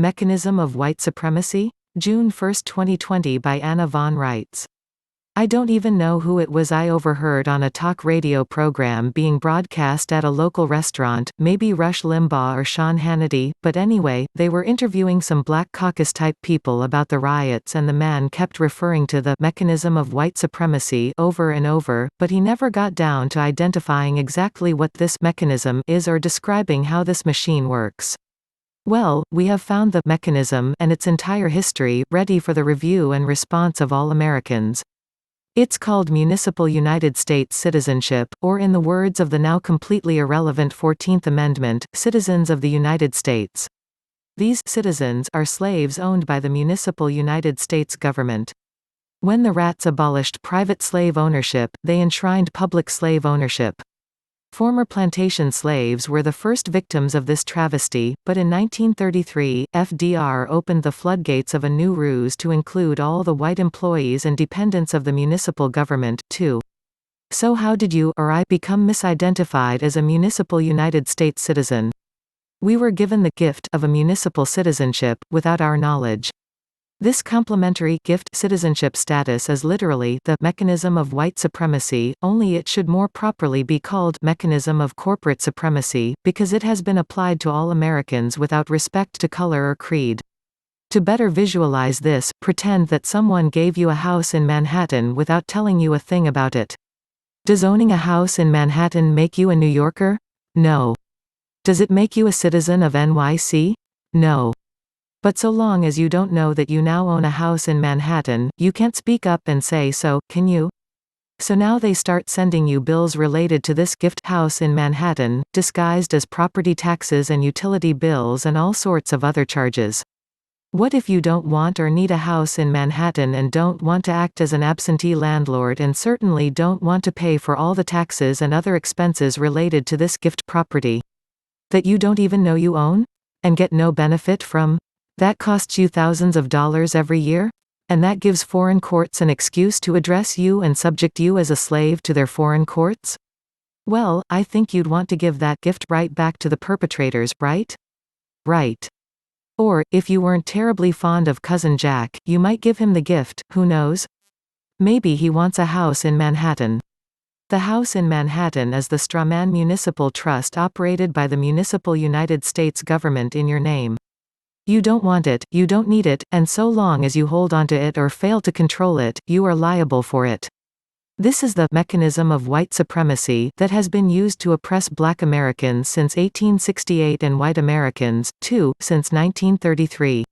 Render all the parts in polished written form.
Mechanism of White Supremacy? June 1, 2020 by Anna von Reitz. I don't even know who it was I overheard on a talk radio program being broadcast at a local restaurant, maybe Rush Limbaugh or Sean Hannity, but anyway, they were interviewing some Black Caucus-type people about the riots and the man kept referring to the mechanism of white supremacy over and over, but he never got down to identifying exactly what this mechanism is or describing how this machine works. Well, we have found the mechanism and its entire history ready for the review and response of all Americans. It's called Municipal United States Citizenship, or in the words of the now completely irrelevant 14th Amendment, citizens of the United States. These citizens are slaves owned by the Municipal United States Government. When the rats abolished private slave ownership, they enshrined public slave ownership. Former plantation slaves were the first victims of this travesty, but in 1933, FDR opened the floodgates of a new ruse to include all the white employees and dependents of the municipal government, too. So how did you or I become misidentified as a municipal United States citizen? We were given the gift of a municipal citizenship, without our knowledge. This complimentary gift citizenship status is literally the mechanism of white supremacy, only it should more properly be called mechanism of corporate supremacy, because it has been applied to all Americans without respect to color or creed. To better visualize this, pretend that someone gave you a house in Manhattan without telling you a thing about it. Does owning a house in Manhattan make you a New Yorker? No. Does it make you a citizen of NYC? No. But so long as you don't know that you now own a house in Manhattan, you can't speak up and say so, can you? So now they start sending you bills related to this gift house in Manhattan, disguised as property taxes and utility bills and all sorts of other charges. What if you don't want or need a house in Manhattan and don't want to act as an absentee landlord and certainly don't want to pay for all the taxes and other expenses related to this gift property that you don't even know you own? And get no benefit from? That costs you thousands of dollars every year? And that gives foreign courts an excuse to address you and subject you as a slave to their foreign courts? Well, I think you'd want to give that gift right back to the perpetrators, right? Right. Or, if you weren't terribly fond of Cousin Jack, you might give him the gift, who knows? Maybe he wants a house in Manhattan. The house in Manhattan is the strawman municipal trust operated by the Municipal United States Government in your name. You don't want it, you don't need it, and so long as you hold onto it or fail to control it, you are liable for it. This is the mechanism of white supremacy that has been used to oppress Black Americans since 1868 and white Americans, too, since 1933.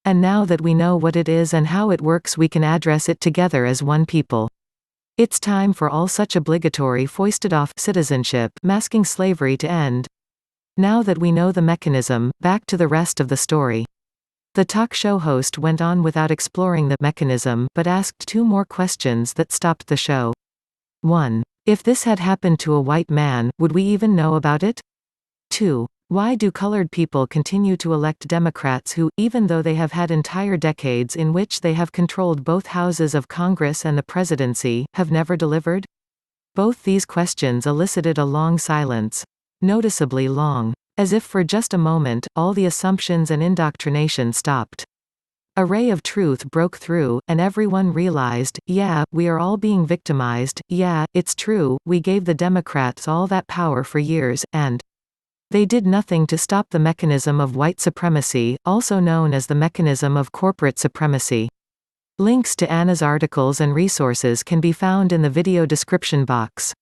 And now that we know what it is and how it works, we can address it together as one people. It's time for all such obligatory foisted-off citizenship masking slavery to end. Now that we know the mechanism, back to the rest of the story. The talk show host went on without exploring the mechanism but asked two more questions that stopped the show. 1. If this had happened to a white man, would we even know about it? 2. Why do colored people continue to elect Democrats who, even though they have had entire decades in which they have controlled both houses of Congress and the presidency, have never delivered? Both these questions elicited a long silence. Noticeably long. As if for just a moment, all the assumptions and indoctrination stopped. A ray of truth broke through, and everyone realized, yeah, we are all being victimized, yeah, it's true, we gave the Democrats all that power for years, and they did nothing to stop the mechanism of white supremacy, also known as the mechanism of corporate supremacy. Links to Anna's articles and resources can be found in the video description box.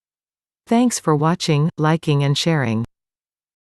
Thanks for watching, liking and sharing.